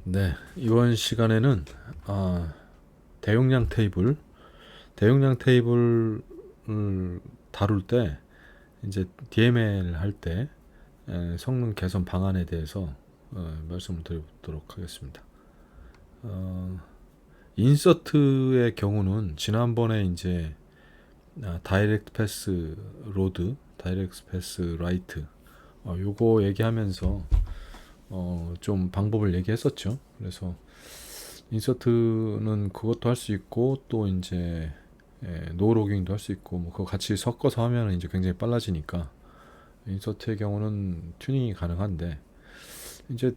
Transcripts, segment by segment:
네, 이번 시간에는 아, 대용량 테이블을 다룰 때 이제 DML 할 때 성능 개선 방안에 대해서 말씀을 드리도록 하겠습니다. 어, 인서트의 경우는 지난번에 이제 다이렉트 패스 로드, 다이렉트 패스 라이트 요거 얘기하면서 좀 방법을 얘기했었죠. 그래서 인서트는 그것도 할 수 있고 또 이제 노로깅도 할 수 있고 뭐 그거 같이 섞어서 하면 이제 굉장히 빨라지니까 인서트의 경우는 튜닝이 가능한데 이제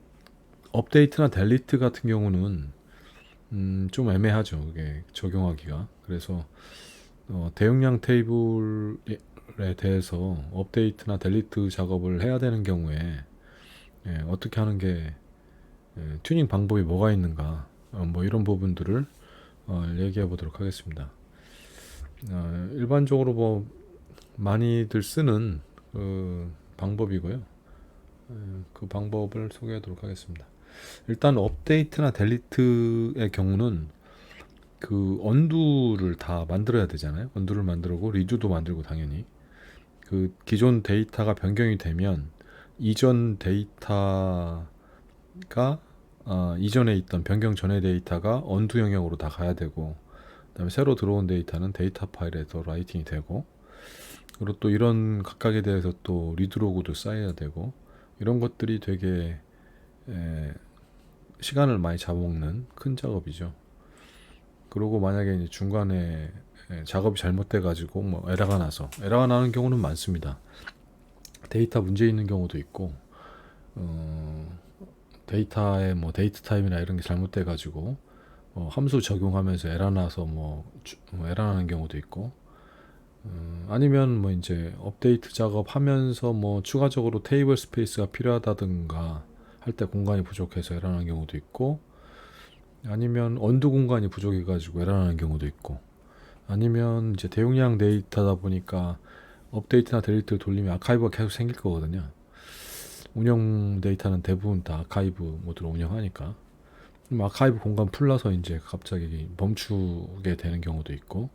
업데이트나 델리트 같은 경우는 좀 애매하죠. 그게 적용하기가. 그래서 대용량 테이블에 대해서 업데이트나 델리트 작업을 해야 되는 경우에 어떻게 하는 게 튜닝 방법이 뭐가 있는가 뭐 이런 부분들을 얘기해 보도록 하겠습니다. 일반적으로 뭐 많이들 쓰는 그 방법이고요. 그 방법을 소개하도록 하겠습니다. 일단 업데이트나 델리트의 경우는 그 언두를 다 만들어야 되잖아요. 언두를 만들고 리두도 만들고 당연히 그 기존 데이터가 변경이 되면 이전 데이터가 이전에 있던 변경 전의 데이터가 언두 영역으로 다 가야 되고 그다음에 새로 들어온 데이터는 데이터 파일에서 라이팅이 되고 그리고 또 이런 각각에 대해서 또 리드로그도 쌓여야 되고 이런 것들이 되게 에, 시간을 많이 잡아먹는 큰 작업이죠. 그리고 만약에 이제 중간에 작업이 잘못돼 가지고 뭐 에러가 나는 경우는 많습니다. 데이터 문제 있는 경우도 있고 어, 데이터의 뭐 데이트 타임이나 이런 게 잘못돼 가지고 함수 적용하면서 에러 나서 에러 나는 경우도 있고 아니면 뭐 이제 업데이트 작업하면서 뭐 추가적으로 테이블 스페이스가 필요하다든가 할 때 공간이 부족해서 에러 나는 경우도 있고 아니면 언두 공간이 부족해 가지고 에러 나는 경우도 있고 아니면 이제 대용량 데이터다 보니까 업데이트나 델리트를 돌리면 아카이브가 계속 생길 거거든요. 운영 데이터는 대부분 다 아카이브 모드로 운영하니까 아카이브 공간 풀러서 이제 갑자기 멈추게 되는 경우도 있고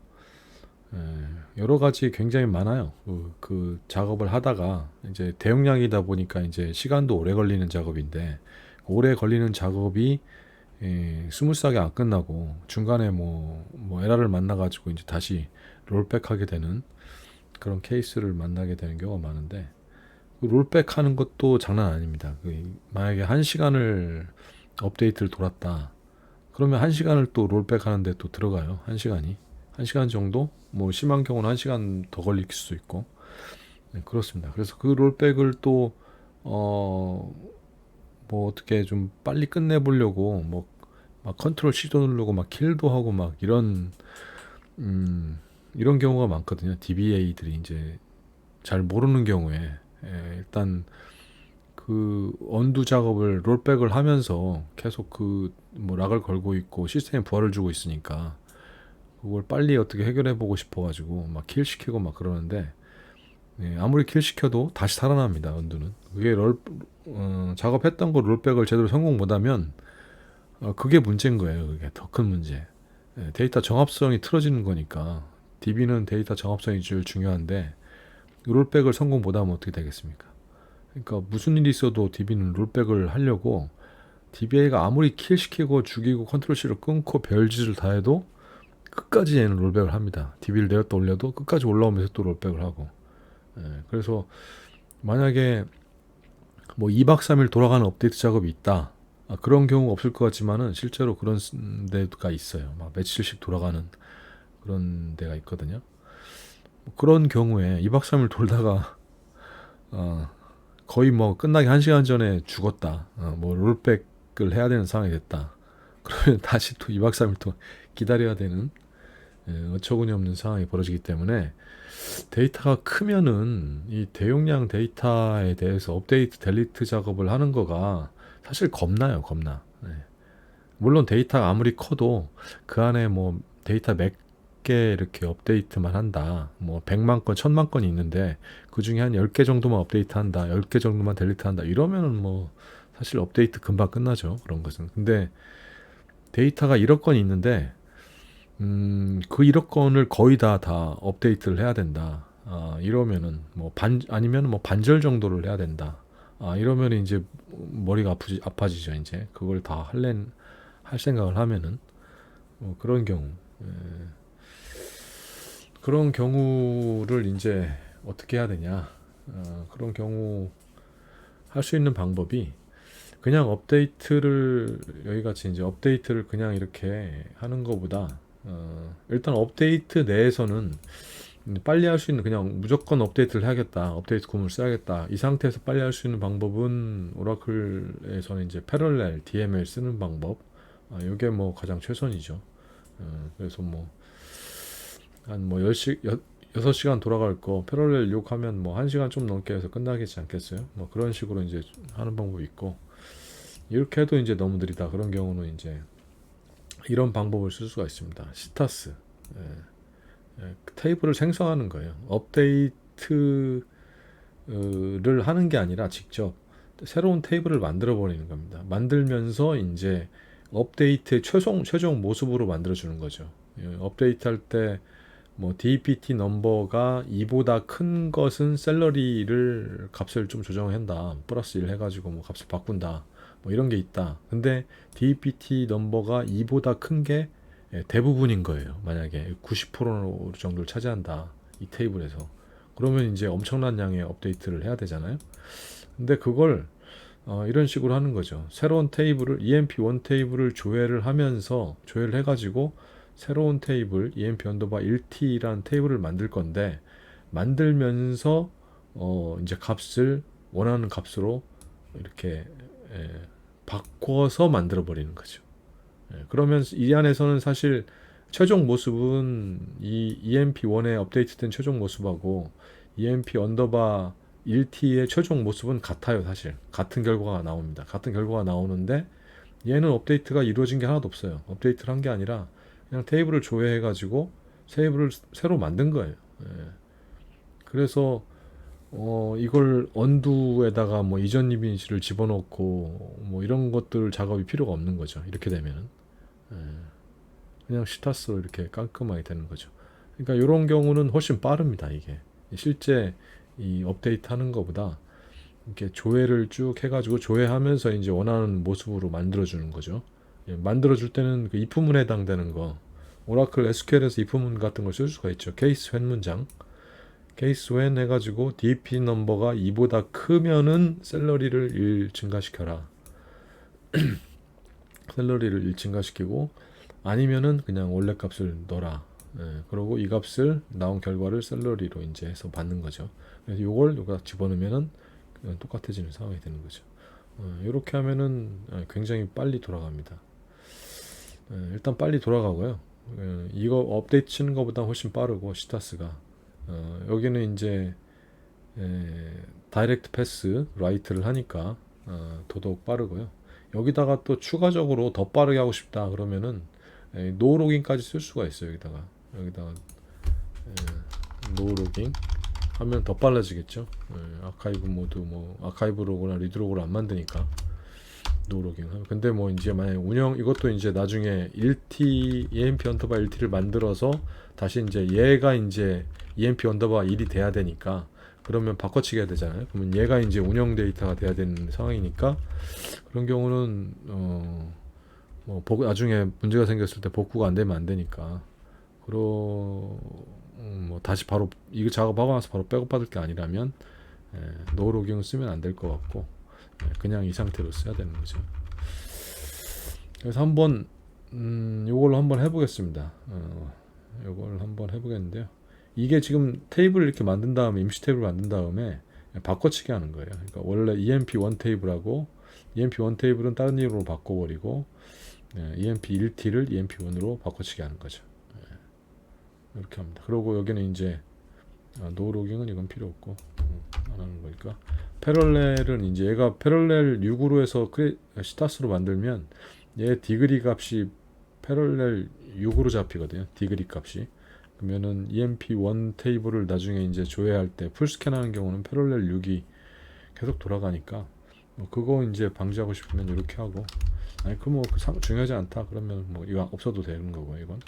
여러 가지 굉장히 많아요. 그 작업을 하다가 이제 대용량이다 보니까 이제 시간도 오래 걸리는 작업인데 오래 걸리는 작업이 스무스하게 안 끝나고 중간에 뭐 에러를 만나가지고 이제 다시 롤백하게 되는 그런 케이스를 만나게 되는 경우가 많은데 그 롤백하는 것도 장난 아닙니다. 만약에 1시간을 업데이트를 돌았다. 그러면 1시간을 또 롤백 하는데 또 들어가요. 1시간이. 1시간 정도? 뭐 심한 경우는 1시간 더 걸릴 수도 있고. 네, 그렇습니다. 그래서 그 롤백을 또, 뭐 어떻게 좀 빨리 끝내보려고, 막 컨트롤 시도 누르고 막 킬도 하고 막 이런 경우가 많거든요. DBA들이 이제 잘 모르는 경우에, 일단 그 언두 작업을 롤백을 하면서 계속 그 뭐 락을 걸고 있고 시스템에 부하를 주고 있으니까 그걸 빨리 어떻게 해결해 보고 싶어 가지고 막 킬 시키고 막 그러는데 아무리 킬 시켜도 다시 살아납니다. 언두는 그게 작업했던 거 롤백을 제대로 성공 못하면 그게 문제인 거예요. 그게 더 큰 문제. 데이터 정합성이 틀어지는 거니까 DB는 데이터 정합성이 제일 중요한데 롤백을 성공 못하면 어떻게 되겠습니까? 그러니까 무슨 일이 있어도 DB는 롤백을 하려고 DBA가 아무리 킬시키고 죽이고 컨트롤 C를 끊고 별짓을 다 해도 끝까지 얘는 롤백을 합니다. DB를 내렸다 올려도 끝까지 올라오면서 또 롤백을 하고. 그래서 만약에 뭐 2박 3일 돌아가는 업데이트 작업이 있다. 그런 경우 없을 것 같지만은 실제로 그런 데가 있어요. 막 며칠씩 돌아가는 그런 데가 있거든요. 그런 경우에 2박 3일 돌다가 어, 거의 뭐 끝나기 1시간 전에 죽었다. 뭐 롤백을 해야 되는 상황이 됐다. 그러면 다시 또 2박 3일 또 기다려야 되는 어처구니 없는 상황이 벌어지기 때문에 데이터가 크면은 이 대용량 데이터에 대해서 업데이트 델리트 작업을 하는 거가 사실 겁나. 물론 데이터가 아무리 커도 그 안에 뭐 데이터 몇 개 이렇게 업데이트만 한다. 뭐 100만 건, 1000만 건이 있는데 그 중에 한 10개 정도만 업데이트 한다. 10개 정도만 델리트 한다. 이러면은 뭐 사실 업데이트 금방 끝나죠. 그런 것은. 근데 데이터가 1억 건이 있는데 그 1억 건을 거의 다 업데이트를 해야 된다. 이러면은 뭐 아니면 뭐 반절 정도를 해야 된다. 이러면 이제 머리가 아파지죠. 이제 그걸 다 할 생각을 하면은 그런 경우. 예. 그런 경우를 이제 어떻게 해야 되냐. 그런 경우 할 수 있는 방법이 그냥 업데이트를 여기 같이 이제 업데이트를 그냥 이렇게 하는 것보다 일단 업데이트 내에서는 빨리 할 수 있는 그냥 무조건 업데이트를 해야겠다. 업데이트 구문을 써야겠다. 이 상태에서 빨리 할 수 있는 방법은 오라클에서는 이제 패럴렐 DML 쓰는 방법. 이게 뭐 가장 최선이죠. 그래서 뭐 한 뭐 6시간 돌아갈 거 패럴렐 욕하면 뭐 1시간 좀 넘게 해서 끝나겠지 않겠어요? 뭐 그런 식으로 이제 하는 방법이 있고 이렇게 해도 이제 너무 느리다. 그런 경우는 이제 이런 방법을 쓸 수가 있습니다. 시타스. 테이블을 생성하는 거예요. 업데이트를 하는 게 아니라 직접 새로운 테이블을 만들어 버리는 겁니다. 만들면서 이제 업데이트의 최종 모습으로 만들어 주는 거죠. 업데이트 할 때 뭐 DPT 넘버가 2보다 큰 것은 샐러리를 값을 좀 조정한다. 플러스 1 해가지고 뭐 값을 바꾼다. 뭐 이런 게 있다. 근데 DPT 넘버가 2보다 큰 게 대부분인 거예요. 만약에 90% 정도를 차지한다. 이 테이블에서. 그러면 이제 엄청난 양의 업데이트를 해야 되잖아요. 근데 그걸 이런 식으로 하는 거죠. 새로운 테이블을 EMP1 테이블을 조회를 하면서 조회를 해가지고 새로운 테이블 EMP 언더바 1T라는 테이블을 만들 건데 만들면서 이제 값을 원하는 값으로 이렇게 바꿔서 만들어 버리는 거죠. 그러면 이 안에서는 사실 최종 모습은 이 EMP1에 업데이트된 최종 모습하고 EMP 언더바 1T의 최종 모습은 같아요. 사실 같은 결과가 나옵니다. 같은 결과가 나오는데 얘는 업데이트가 이루어진 게 하나도 없어요. 업데이트를 한 게 아니라 그냥 테이블을 조회해 가지고 테이블을 새로 만든 거예요. 그래서 이걸 언두에다가 뭐 이전 이미지를 집어넣고 뭐 이런 것들 작업이 필요가 없는 거죠. 이렇게 되면은 그냥 시타스로 이렇게 깔끔하게 되는 거죠. 그러니까 이런 경우는 훨씬 빠릅니다. 이게 실제 이 업데이트 하는 것보다 이렇게 조회를 쭉 해가지고 조회하면서 이제 원하는 모습으로 만들어주는 거죠. 만들어줄 때는 그 if문에 해당되는 거 오라클 SQL에서 if문 같은 걸 쓸 수가 있죠. 케이스 웬 문장 케이스 웬 해가지고 DP 넘버가 2보다 크면은 샐러리를 1 증가시켜라. 샐러리를 1 증가시키고 아니면은 그냥 원래 값을 넣어라. 그리고 이 값을 나온 결과를 샐러리로 이제 해서 받는 거죠. 그래서 요걸 여기다 집어넣으면은 똑같아지는 상황이 되는 거죠. 이렇게 하면은 굉장히 빨리 돌아갑니다. 일단 빨리 돌아가고요. 이거 업데이트 치는 것보다 훨씬 빠르고 시타스가 여기는 이제 다이렉트 패스 라이트를 하니까 더더욱 빠르고요. 여기다가 또 추가적으로 더 빠르게 하고 싶다 그러면은 노 로깅까지 쓸 수가 있어요. 여기다가 노 로깅 하면 더 빨라지겠죠. 아카이브 모드 뭐 아카이브로거나 리드로그를 안 만드니까 노 로깅 하면. 근데 뭐 이제 만약 이것도 이제 나중에 1T EMP 언더바 1T를 만들어서 다시 이제 얘가 이제 EMP 언더바 1이 돼야 되니까 그러면 바꿔치기 해야 되잖아요. 그러면 얘가 이제 운영 데이터가 돼야 되는 상황이니까 그런 경우는 뭐 나중에 문제가 생겼을 때 복구가 안 되면 안 되니까 뭐 다시 바로 이거 작업하고 나서 바로 백업 받을 게 아니라면 노 로깅을 쓰면 안 될 것 같고 그냥 이 상태로 써야 되는 거죠. 그래서 한번 요걸로 한번 해보겠습니다. 요걸 한번 해보겠는데요. 이게 지금 테이블을 이렇게 만든 다음에 임시 테이블을 만든 다음에 바꿔치기 하는 거예요. 그러니까 원래 EMP1 테이블하고 EMP1 테이블은 다른 이름으로 바꿔버리고 EMP1T를 EMP1으로 바꿔치기 하는 거죠. 이렇게 합니다. 그리고 여기는 이제 노 로깅은 이건 필요 없고 안 하는 거니까 패럴렐은 이제 얘가 패럴렐 6으로 해서 시타스로 만들면 얘 디그리 값이 패럴렐 6으로 잡히거든요. 디그리 값이. 그러면은 EMP1 테이블을 나중에 이제 조회할 때 풀스캔 하는 경우는 패럴렐 6이 계속 돌아가니까 그거 이제 방지하고 싶으면 이렇게 하고, 아니 그뭐 중요하지 않다 그러면 뭐 이거 없어도 되는 거고 이건.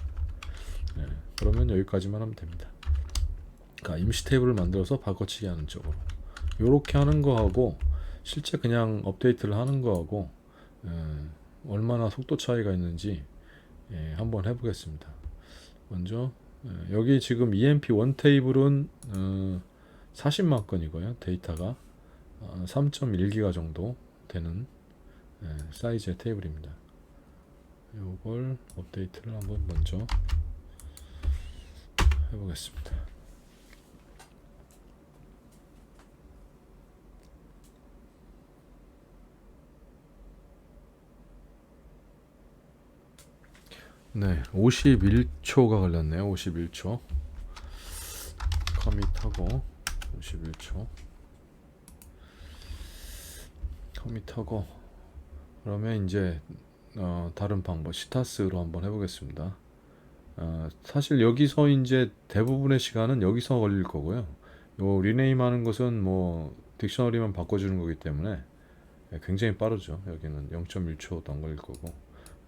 네, 그러면 여기까지만 하면 됩니다. 그러니까 임시 테이블을 만들어서 바꿔치기 하는 쪽으로 요렇게 하는 거하고 실제 그냥 업데이트를 하는 거하고 얼마나 속도 차이가 있는지 한번 해보겠습니다. 먼저 여기 지금 EMP1 테이블은 40만 건이고요. 데이터가 3.1기가 정도 되는 사이즈의 테이블입니다. 요걸 업데이트를 한번 먼저 해보겠습니다. 네, 51초가 걸렸네요. 51초. 커밋하고 51초. 커밋하고 그러면 이제 다른 방법 시타스로 한번 해보겠습니다. 사실 여기서 이제 대부분의 시간은 여기서 걸릴 거고요. 요 리네임 하는 것은 뭐 딕셔너리만 바꿔주는 거기 때문에 굉장히 빠르죠. 여기는 0.1초도 안 걸릴 거고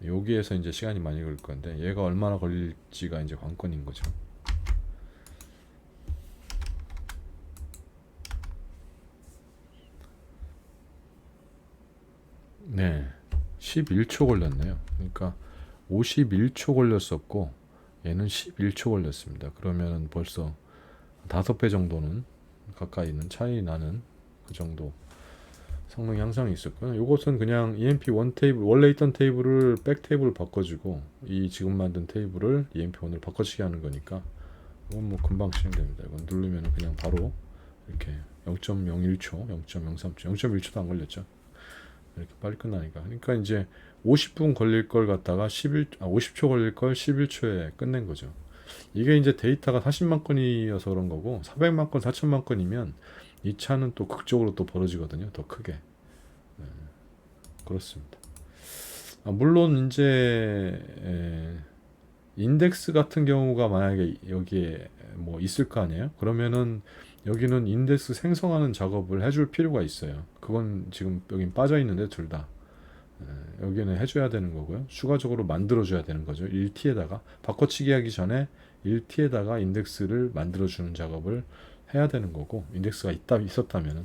여기에서 이제 시간이 많이 걸릴 건데 얘가 얼마나 걸릴지가 이제 관건인 거죠. 네, 11초 걸렸네요. 그러니까 51초 걸렸었고 얘는 11초 걸렸습니다. 그러면 벌써 5배 정도는 가까이 있는 차이 나는 그 정도 성능 향상이 있었고요. 이것은 그냥 EMP1 테이블 원래 있던 테이블을 백 테이블을 바꿔주고 이 지금 만든 테이블을 EMP1으로 바꿔치기 하는 거니까 이건 뭐 금방 실행됩니다. 이건 누르면 그냥 바로 이렇게 0.01초, 0.03초, 0.1초도 안 걸렸죠. 이렇게 빨리 끝나니까. 그러니까 이제 50분 걸릴 걸 갖다가 50초 걸릴 걸 11초에 끝낸 거죠. 이게 이제 데이터가 40만 건이어서 그런 거고 400만 건, 4천만 건이면 이 차는 또 극적으로 또 벌어지거든요. 더 크게. 네, 그렇습니다. 물론 이제 인덱스 같은 경우가 만약에 여기에 뭐 있을 거 아니에요? 그러면은 여기는 인덱스 생성하는 작업을 해줄 필요가 있어요. 그건 지금 여긴 빠져 있는데 둘 다. 여기는 해줘야 되는 거고요. 추가적으로 만들어줘야 되는 거죠. 1T에다가 바꿔치기 하기 전에 1T에다가 인덱스를 만들어주는 작업을 해야 되는 거고 인덱스가 있었다면은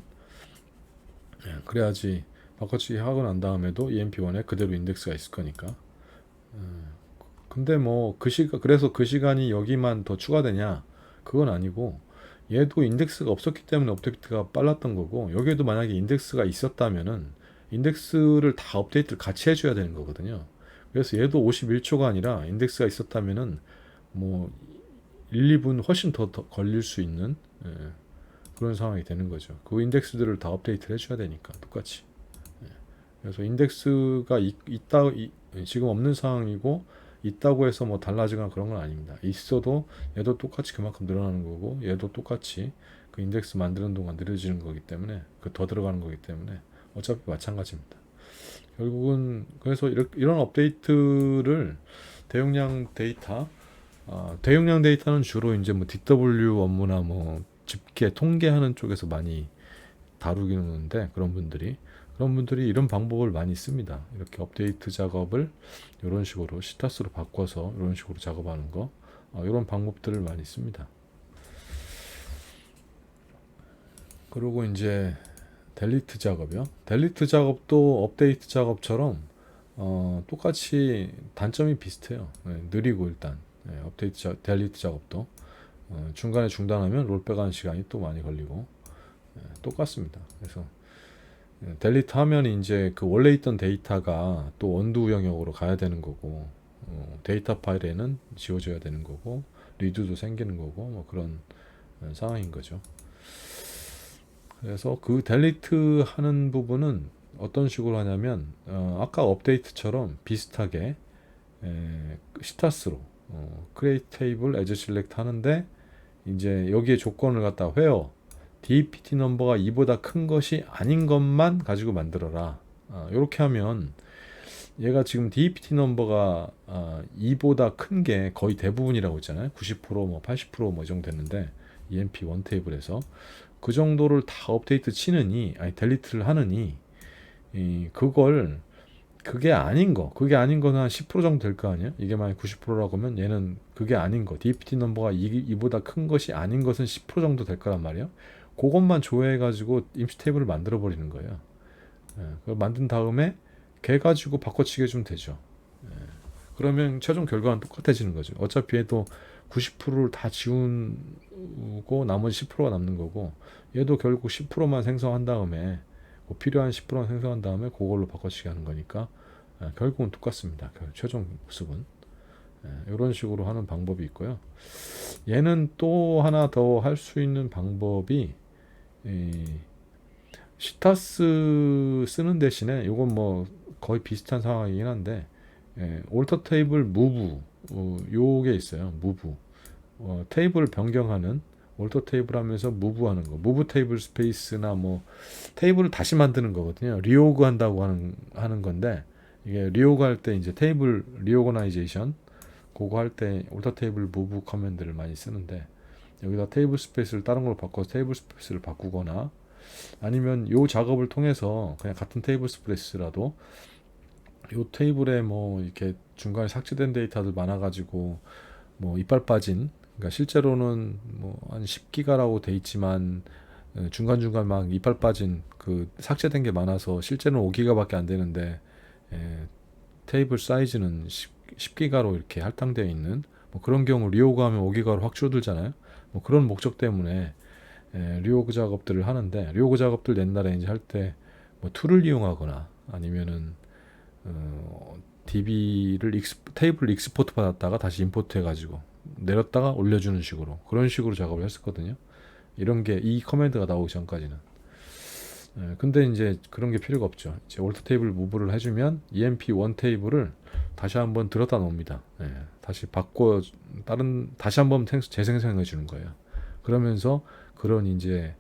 그래야지 바꿔치기 하고 난 다음에도 EMP1에 그대로 인덱스가 있을 거니까. 근데 뭐 그래서 그 시간이 여기만 더 추가되냐? 그건 아니고 얘도 인덱스가 없었기 때문에 업데이트가 빨랐던 거고 여기에도 만약에 인덱스가 있었다면은 인덱스를 다 업데이트를 같이 해줘야 되는 거거든요. 그래서 얘도 51초가 아니라 인덱스가 있었다면은 뭐 1, 2분 훨씬 더 걸릴 수 있는 그런 상황이 되는 거죠. 그 인덱스들을 다 업데이트를 해줘야 되니까 똑같이. 그래서 인덱스가 지금 없는 상황이고 있다고 해서 뭐 달라지거나 그런 건 아닙니다. 있어도 얘도 똑같이 그만큼 늘어나는 거고 얘도 똑같이 그 인덱스 만드는 동안 느려지는 거기 때문에 그 더 들어가는 거기 때문에 어차피 마찬가지입니다. 결국은 그래서 이런 업데이트를 대용량 데이터는 주로 이제 뭐 DW 업무나 뭐 집계 통계하는 쪽에서 많이 다루기는데 그런 분들이 이런 방법을 많이 씁니다. 이렇게 업데이트 작업을 이런 식으로 시타스로 바꿔서 이런 식으로 작업하는 거 이런 방법들을 많이 씁니다. 그리고 이제 델리트 작업이요. 델리트 작업도 업데이트 작업처럼 똑같이 단점이 비슷해요. 느리고 일단 델리트 작업도 중간에 중단하면 롤백하는 시간이 또 많이 걸리고 똑같습니다. 그래서 델리트 하면 이제 그 원래 있던 데이터가 또 원두 영역으로 가야 되는 거고 데이터 파일에는 지워져야 되는 거고 리드도 생기는 거고 뭐 그런 상황인 거죠. 그래서 그 델리트 하는 부분은 어떤 식으로 하냐면 아까 업데이트처럼 비슷하게 시타스로 create table as select 하는데 이제 여기에 조건을 갖다 where DPT 넘버가 2보다 큰 것이 아닌 것만 가지고 만들어라. 이렇게 하면 얘가 지금 DPT 넘버가 2보다 큰 게 거의 대부분이라고 했잖아요. 90%뭐 80%뭐 이 정도 됐는데 EMP1 테이블에서 그 정도를 다 업데이트 치느니 델리트를 하느니 그걸 그게 아닌 거는 한 10% 정도 될 거 아니야? 이게 만약 90%라고 하면 얘는 그게 아닌 거, DPT 넘버가 이보다 큰 것이 아닌 것은 10% 정도 될 거란 말이야. 그것만 조회해가지고 임시 테이블을 만들어 버리는 거예요. 그걸 만든 다음에 걔 가지고 바꿔치기 해주면 되죠. 그러면 최종 결과는 똑같아지는 거죠. 어차피 얘도 90%를 다 지우고 나머지 10%가 남는 거고, 얘도 결국 10%만 생성한 다음에 필요한 10%만 생성한 다음에 그걸로 바꿔치기 하는 거니까 결국은 똑같습니다. 최종 모습은 이런 식으로 하는 방법이 있고요. 얘는 또 하나 더 할 수 있는 방법이 시타스 쓰는 대신에 이건 뭐 거의 비슷한 상황이긴 한데 올터 테이블 무브 요게 있어요. 무브 테이블 변경하는 올터 테이블 하면서 무브 하는 거, 무브 테이블 스페이스나 뭐 테이블을 다시 만드는 거거든요. 리오그 한다고 하는 건데, 이게 리오그 할 때 이제 테이블 리오거나이제이션 그거 할 때 올터 테이블 무브 커맨드를 많이 쓰는데, 여기다 테이블 스페이스를 다른 걸로 바꿔서 테이블 스페이스를 바꾸거나, 아니면 요 작업을 통해서 그냥 같은 테이블 스페이스라도 요 테이블에 뭐 이렇게 중간에 삭제된 데이터들 많아가지고 뭐 이빨 빠진, 그러니까 실제로는 뭐 한 10기가라고 돼 있지만 중간중간 막 이빨 빠진 그 삭제된 게 많아서 실제는 5기가밖에 안 되는데 테이블 사이즈는 10기가로 이렇게 할당되어 있는 뭐 그런 경우 리오그 하면 5기가로 확 줄어들잖아요. 뭐 그런 목적 때문에 리오그 작업들을 하는데, 리오그 작업들 옛날에 이제 할 때 뭐 툴을 이용하거나 아니면은 DB를 테이블 익스포트 받았다가 다시 임포트 해가지고 내렸다가 올려주는 식으로, 그런 식으로 작업을 했었거든요. 이런 게 이 커맨드가 나오기 전까지는. 근데 이제 그런 게 필요가 없죠. 이제 올트 테이블 무브를 해주면 EMP1 테이블을 다시 한번 들었다 놓습니다. 다시 바꿔 다시 한번 재생성해 주는 거예요. 그러면서 그런 이제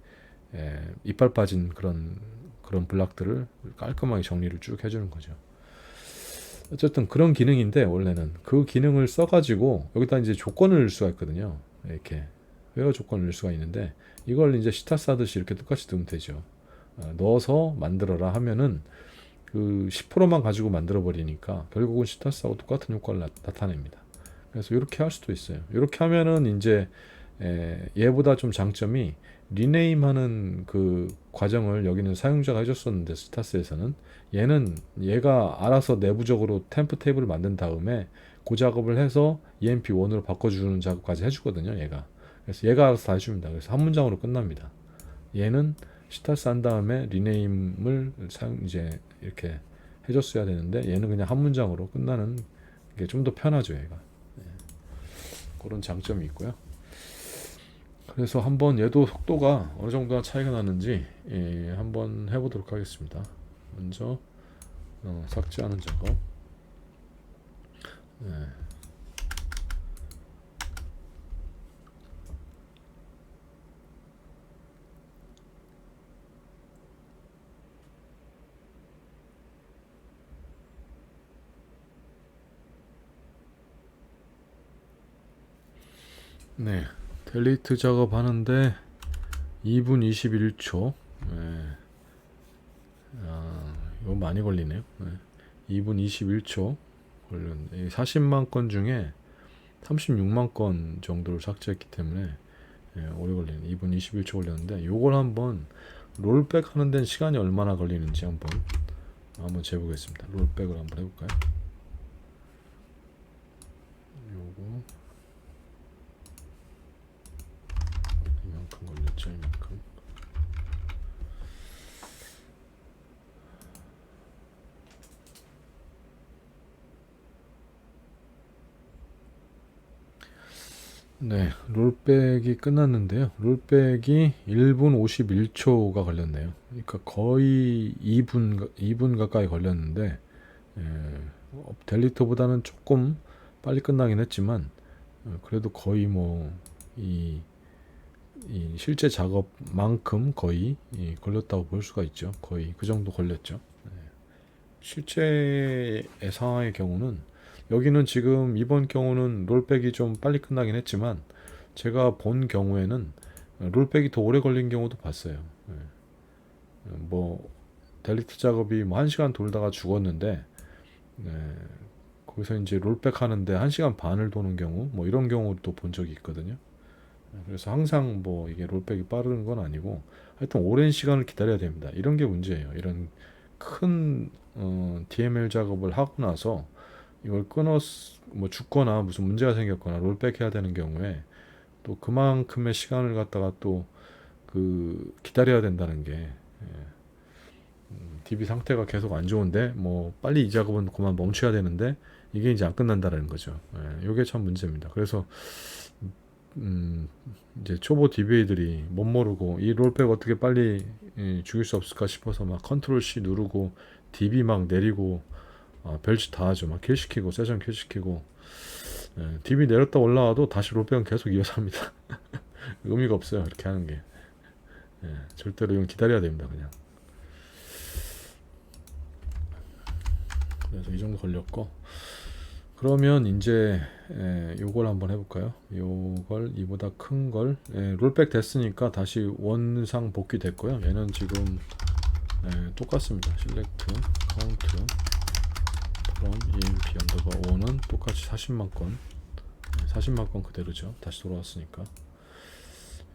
이빨 빠진 그런 블락들을 깔끔하게 정리를 쭉 해주는 거죠. 어쨌든 그런 기능인데, 원래는 그 기능을 써가지고 여기다 이제 조건을 넣을 수가 있거든요. 이렇게 회화 조건을 넣을 수가 있는데, 이걸 이제 시타스 하듯이 이렇게 똑같이 넣으면 되죠. 넣어서 만들어라 하면은 그 10%만 가지고 만들어 버리니까 결국은 시타스하고 똑같은 효과를 나타냅니다. 그래서 이렇게 할 수도 있어요. 이렇게 하면은 이제 얘보다 좀 장점이, 리네임하는 그 과정을 여기는 사용자가 해줬었는데 스타스에서는, 얘가 알아서 내부적으로 템프 테이블을 만든 다음에 그 작업을 해서 EMP1으로 바꿔주는 작업까지 해주거든요. 그래서 얘가 알아서 다 해줍니다. 그래서 한 문장으로 끝납니다. 얘는 시타스 한 다음에 리네임을 이제 이렇게 해줬어야 되는데, 얘는 그냥 한 문장으로 끝나는 게 좀 더 편하죠. 얘가 그런 장점이 있고요. 그래서 한번 얘도 속도가 어느 정도나 차이가 나는지 한번 해보도록 하겠습니다. 먼저 삭제하는 작업. 네, 델리트 작업하는데 2분 21초. 이거 많이 걸리네요. 2분 21초 걸렸는데 40만 건 중에 36만 건 정도를 삭제했기 때문에 오래 걸리네. 2분 21초 걸렸는데, 요걸 한번 롤백 하는 데는 시간이 얼마나 걸리는지 한번 재보겠습니다. 롤백을 한번 해볼까요? 요거 이만큼 걸렸죠. 이만큼. 네, 롤백이 끝났는데요. 롤백이 1분 51초가 걸렸네요. 그러니까 거의 2분 가까이 걸렸는데, 델리터보다는 조금 빨리 끝나긴 했지만, 그래도 거의 뭐, 이 실제 작업만큼 거의 걸렸다고 볼 수가 있죠. 거의 그 정도 걸렸죠. 실제의 상황의 경우는, 여기는 지금 이번 경우는 롤백이 좀 빨리 끝나긴 했지만, 제가 본 경우에는 롤백이 더 오래 걸린 경우도 봤어요. 뭐 델리트 작업이 뭐 1시간 돌다가 죽었는데 네, 거기서 이제 롤백 하는데 1시간 반을 도는 경우 뭐 이런 경우도 본 적이 있거든요. 그래서 항상 뭐 이게 롤백이 빠른 건 아니고 하여튼 오랜 시간을 기다려야 됩니다. 이런 게 문제예요. 이런 큰 DML 작업을 하고 나서 이걸 뭐 죽거나 무슨 문제가 생겼거나 롤백 해야 되는 경우에 또 그만큼의 시간을 갖다가 또 그 기다려야 된다는 게 DB 상태가 계속 안 좋은데 뭐 빨리 이 작업은 그만 멈춰야 되는데 이게 이제 안 끝난다는 거죠. 이게 참 문제입니다. 그래서 이제 초보 DBA들이 못 모르고 이 롤백 어떻게 빨리 죽일 수 없을까 싶어서 막 컨트롤 C 누르고 DB 막 내리고 별짓 다 하죠. 막 킬시키고 세션 킬시키고 DB 내렸다 올라와도 다시 롤백은 계속 이어서 합니다. 의미가 없어요. 그렇게 하는 게. 절대로 이건 기다려야 됩니다. 그냥. 그래서 이 정도 걸렸고 그러면 이제 요걸 한번 해볼까요? 요걸 이보다 큰 걸 롤백 됐으니까 다시 원상 복귀 됐고요. 얘는 지금 똑같습니다. select count from emp underbar 5는 똑같이 40만 건 40만 건 그대로죠. 다시 돌아왔으니까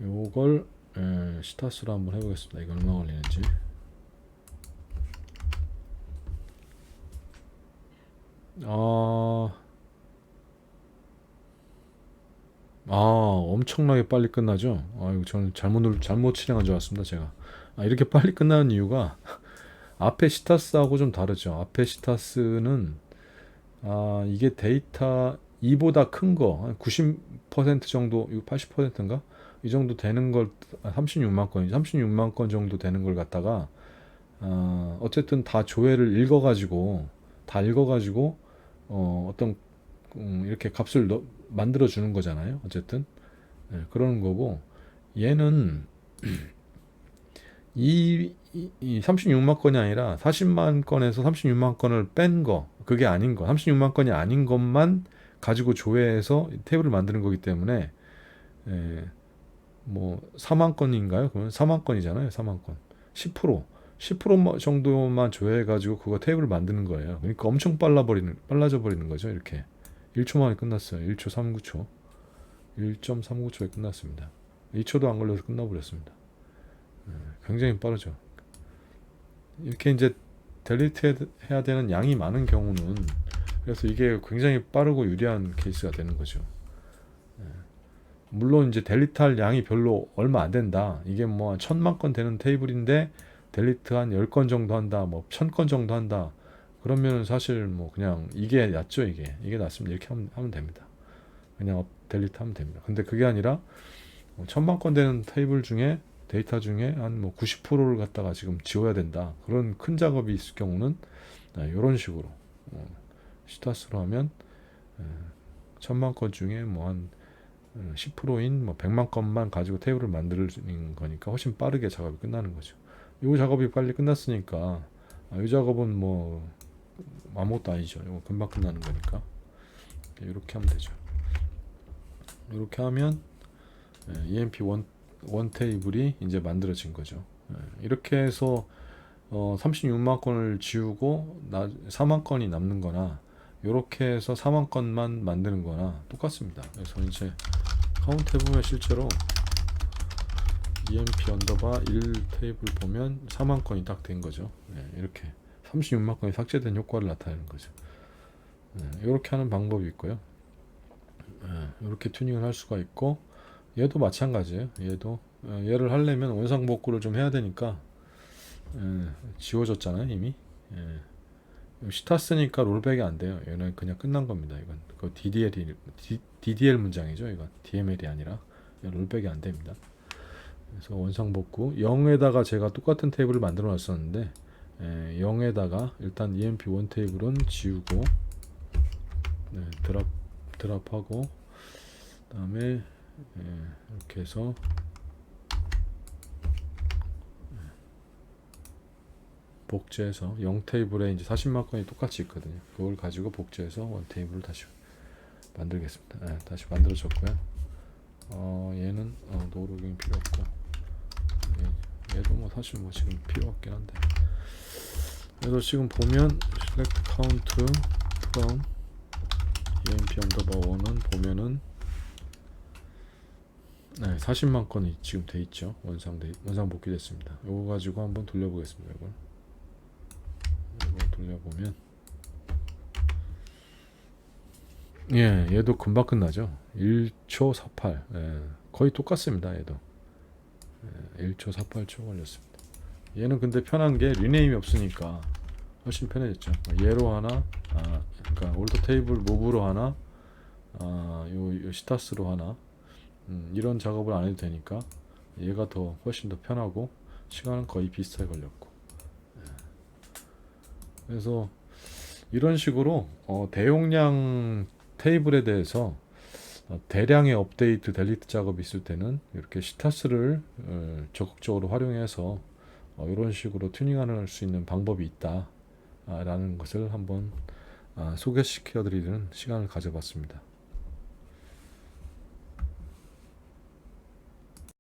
요걸 스타스로 한번 해보겠습니다. 이거 얼마 걸리는지. 엄청나게 빨리 끝나죠. 이거 저는 잘못 실행한 줄 알았습니다. 제가 이렇게 빨리 끝나는 이유가 앞에 시타스하고 좀 다르죠. 앞에 시타스는 이게 데이터 2보다 큰 거, 한 90% 정도, 80%인가? 이 정도 되는 걸, 36만 건, 36만 건 정도 되는 걸 갖다가, 어쨌든 다 조회를 읽어가지고, 어떤, 이렇게 값을 만들어 주는 거잖아요. 어쨌든. 그러는 거고, 얘는, 이 36만 건이 아니라 40만 건에서 36만 건을 뺀 거, 그게 아닌 거, 36만 건이 아닌 것만 가지고 조회해서 테이블을 만드는 거기 때문에 뭐 4만 건인가요? 그러면 4만 건이잖아요. 4만 건. 10% 정도만 조회해 가지고 그거 테이블을 만드는 거예요. 그러니까 엄청 빨라져 버리는 거죠. 이렇게 1초 만에 끝났어요. 1초 39초. 1.39초에 끝났습니다. 2초도 안 걸려서 끝나버렸습니다. 굉장히 빠르죠. 이렇게 이제 델리트 해야 되는 양이 많은 경우는 그래서 이게 굉장히 빠르고 유리한 케이스가 되는 거죠. 물론 이제 델리트 할 양이 별로 얼마 안 된다. 이게 뭐 1000만 건 되는 테이블인데 델리트 한 10건 정도 한다. 뭐 1000건 정도 한다. 그러면 사실 뭐 그냥 이게 낫죠. 이게 낫습니다. 이렇게 하면 됩니다. 그냥 델리트 하면 됩니다. 근데 그게 아니라 1000만 건 되는 테이블 중에 데이터 중에 한 뭐 90%를 갖다가 지금 지워야 된다. 그런 큰 작업이 있을 경우는 이런 식으로 시타스로 하면 1000만 건 중에 뭐 한 10%인 뭐 100만 건만 가지고 테이블을 만드는 거니까 훨씬 빠르게 작업이 끝나는 거죠. 이 작업이 빨리 끝났으니까 이 작업은 뭐 아무것도 아니죠. 이거 금방 끝나는 거니까 이렇게 하면 되죠. 이렇게 하면 EMP1 테이블이 이제 만들어진 거죠. 이렇게 해서 36만 건을 지우고 4만 건이 남는 거나 이렇게 해서 4만 건만 만드는 거나 똑같습니다. 그래서 이제 카운트 해보면 실제로 emp 언더바 1 테이블 보면 4만 건이 딱 된 거죠. 이렇게 36만 건이 삭제된 효과를 나타내는 거죠. 이렇게 하는 방법이 있고요. 이렇게 튜닝을 할 수가 있고 얘도 마찬가지예요. 얘를 하려면 원상복구를 좀 해야 되니까 지워졌잖아요 이미. 시타스니까 롤백이 안 돼요. 얘는 그냥 끝난 겁니다. 이건 그 DDL 문장이죠. 이건 DML이 아니라 롤백이 안 됩니다. 그래서 원상복구 0에다가 제가 똑같은 테이블을 만들어 놨었는데 0에다가 일단 emp1 테이블은 지우고 드랍하고 그다음에 이렇게 해서 복제해서 0 테이블에 이제 40만 건이 똑같이 있거든요. 그걸 가지고 복제해서 1 테이블을 다시 만들겠습니다. 다시 만들어졌고요. 얘는 노로깅 필요 없고 얘도 뭐 사실 뭐 지금 필요 없긴 한데 그래서 지금 보면 select count from emp underbar 1은 보면은 40만 건이 지금 돼 있죠. 원상 복귀됐습니다. 이거 가지고 한번 돌려보겠습니다. 이걸 돌려보면 얘도 금방 끝나죠. 1초 48. 거의 똑같습니다. 얘도 1초 48초 걸렸습니다. 얘는 근데 편한 게 리네임이 없으니까 훨씬 편해졌죠. 얘로 하나, 그러니까 올더 테이블 모브로 하나, 요 시타스로 하나, 이런 작업을 안 해도 되니까 얘가 훨씬 더 편하고 시간은 거의 비슷하게 걸렸고. 그래서 이런 식으로 대용량 테이블에 대해서 대량의 업데이트, 델리트 작업이 있을 때는 이렇게 시타스를 적극적으로 활용해서 이런 식으로 튜닝할 수 있는 방법이 있다 라는 것을 한번 소개시켜 드리는 시간을 가져봤습니다.